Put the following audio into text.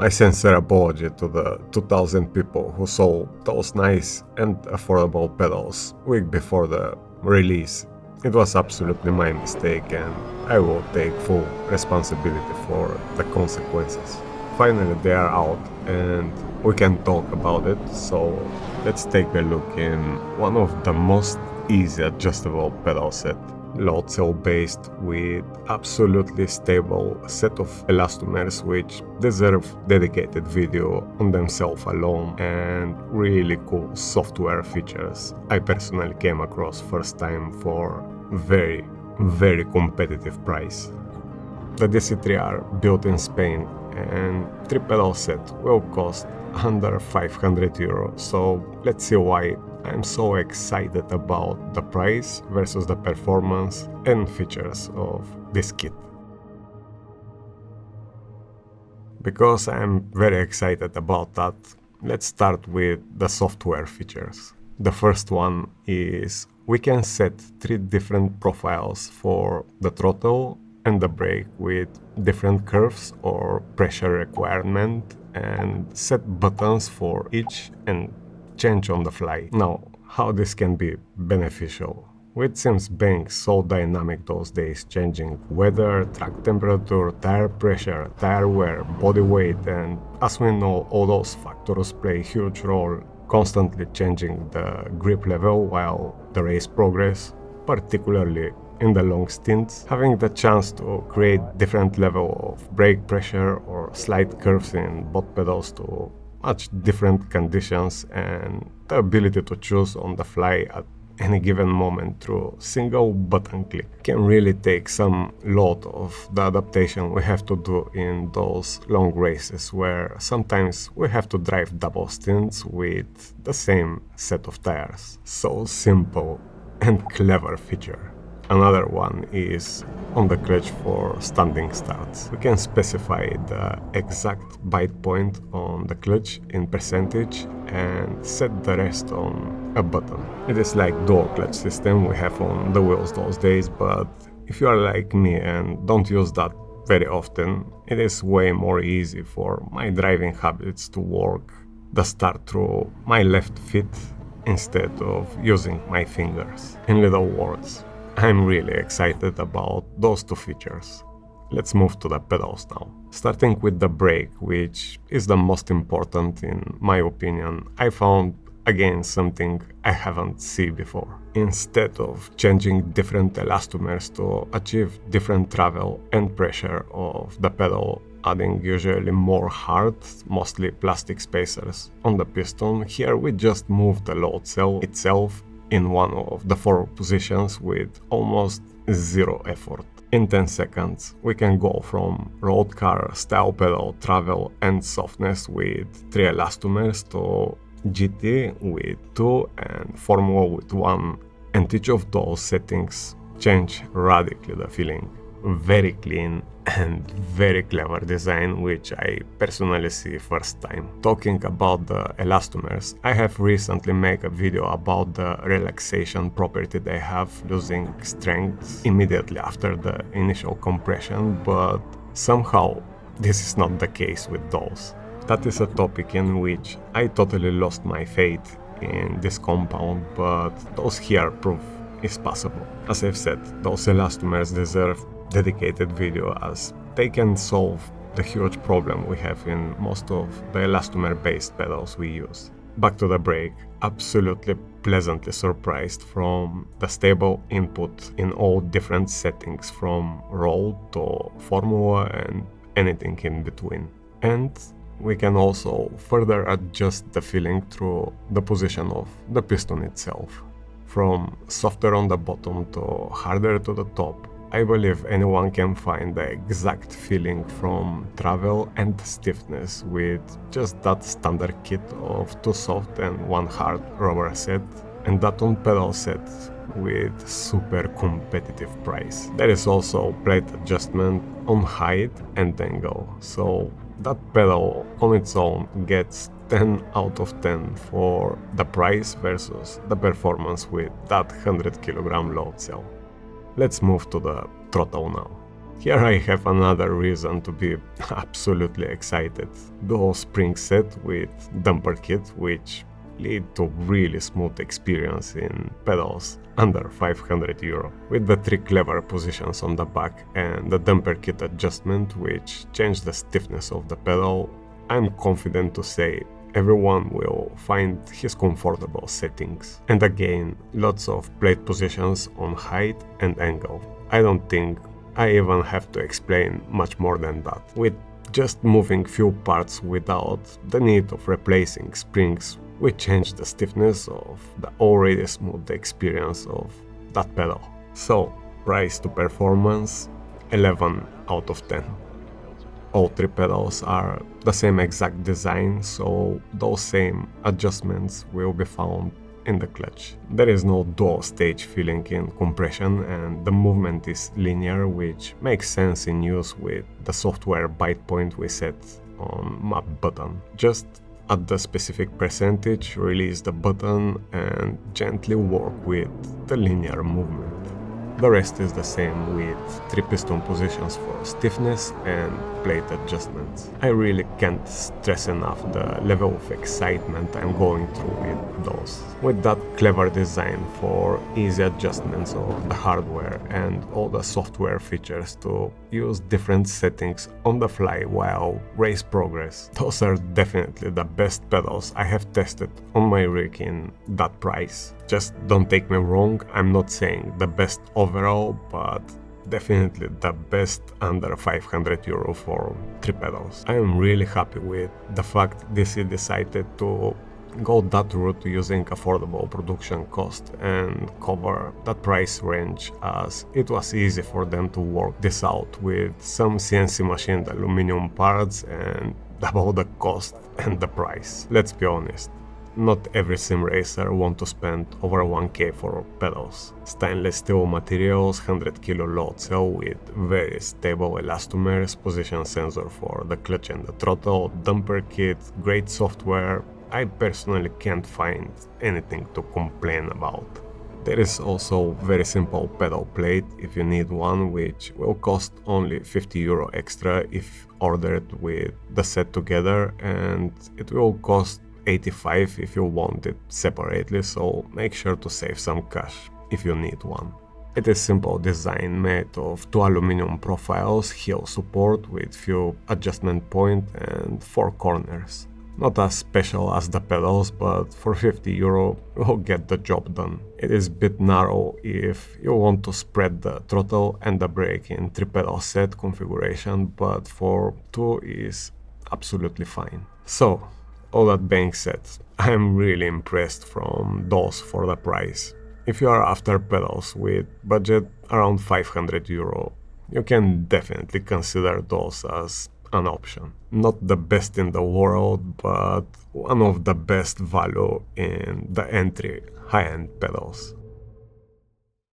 My sincere apology to the 2000 people who saw those nice and affordable pedals week before the release. It was absolutely my mistake and I will take full responsibility for the consequences. Finally they are out and we can talk about it, so let's take a look in one of the most easy adjustable pedal set. Load cell based with absolutely stable set of elastomers which deserve dedicated video on themselves alone, and really cool software features I personally came across first time for very competitive price. The DC3 are built in Spain and 3 pedal set will cost under 500 euros, so let's see why I'm so excited about the price versus the performance and features of this kit. Because I'm very excited about that, let's start with the software features. The first one is we can set 3 different profiles for the throttle and the brake with different curves or pressure requirement, and set buttons for each and change on the fly. Now, how this can be beneficial? It seems being so dynamic those days, changing weather, track temperature, tire pressure, tire wear, body weight, and as we know, all those factors play a huge role, constantly changing the grip level while the race progress, particularly in the long stints. Having the chance to create different level of brake pressure or slight curves in both pedals to much different conditions, and the ability to choose on the fly at any given moment through single button click can really take some load of the adaptation we have to do in those long races where sometimes we have to drive double stints with the same set of tires. So simple and clever feature. Another one is on the clutch for standing starts. We can specify the exact bite point on the clutch in percentage and set the rest on a button. It is like dual clutch system we have on the wheels those days, but if you are like me and don't use that very often, it is way more easy for my driving habits to work the start through my left feet instead of using my fingers. In little words, I'm really excited about those 2 features. Let's move to the pedals now. Starting with the brake, which is the most important in my opinion, I found again something I haven't seen before. Instead of changing different elastomers to achieve different travel and pressure of the pedal, adding usually more hard, mostly plastic spacers on the piston, here we just move the load cell itself in one of the 4 positions with almost zero effort. In 10 seconds, we can go from road car style pedal travel and softness with 3 elastomers to GT with 2 and Formula with 1, and each of those settings change radically the feeling. Very clean and very clever design, which I personally see first time. Talking about the elastomers, I have recently made a video about the relaxation property they have, losing strength immediately after the initial compression, but somehow this is not the case with those. That is a topic in which I totally lost my faith in this compound, but those here prove it's possible. As I've said, those elastomers deserve dedicated video as they can solve the huge problem we have in most of the elastomer based pedals we use. Back to the brake, absolutely pleasantly surprised from the stable input in all different settings from roll to formula and anything in between. And we can also further adjust the feeling through the position of the piston itself. From softer on the bottom to harder to the top, I believe anyone can find the exact feeling from travel and stiffness with just that standard kit of 2 soft and 1 hard rubber set, and that on pedal set with super competitive price. There is also plate adjustment on height and angle, so that pedal on its own gets 10 out of 10 for the price versus the performance with that 100 kg load cell. Let's move to the throttle now. Here I have another reason to be absolutely excited. Dual spring set with damper kit, which lead to really smooth experience in pedals under 500 euro, with the 3 clever positions on the back and the damper kit adjustment which change the stiffness of the pedal. I'm confident to say everyone will find his comfortable settings. And again, lots of plate positions on height and angle. I don't think I even have to explain much more than that. With just moving few parts without the need of replacing springs, we change the stiffness of the already smooth experience of that pedal. So, price to performance, 11 out of 10. All 3 pedals are the same exact design, so those same adjustments will be found in the clutch. There is no dual stage feeling in compression, and the movement is linear, which makes sense in use with the software bite point we set on map button. Just at the specific percentage, release the button and gently work with the linear movement. The rest is the same with 3 piston positions for stiffness and plate adjustments. I really can't stress enough the level of excitement I'm going through with those. With that clever design for easy adjustments of the hardware and all the software features to use different settings on the fly while race progress, those are definitely the best pedals I have tested on my rig in that price. Just don't take me wrong, I'm not saying the best overall, but definitely the best under 500 euro for 3 pedals. I am really happy with the fact DC decided to go that route using affordable production cost and cover that price range, as it was easy for them to work this out with some CNC machined aluminum parts and double the cost and the price. Let's be honest, not every sim racer want to spend over 1k for pedals. Stainless steel materials, 100 kilo load cell with very stable elastomers, position sensor for the clutch and the throttle, damper kit, great software. I personally can't find anything to complain about. There is also very simple pedal plate if you need one, which will cost only 50 euro extra if ordered with the set together, and it will cost 85 if you want it separately, so make sure to save some cash if you need one. It is simple design made of 2 aluminum profiles, heel support with few adjustment point and 4 corners. Not as special as the pedals, but for 50 euro you'll get the job done. It is a bit narrow if you want to spread the throttle and the brake in 3 pedal set configuration, but for 2 is absolutely fine. So, all that being said, I am really impressed from those for the price. If you are after pedals with budget around 500 euro, you can definitely consider those as an option. Not the best in the world, but one of the best value in the entry high-end pedals.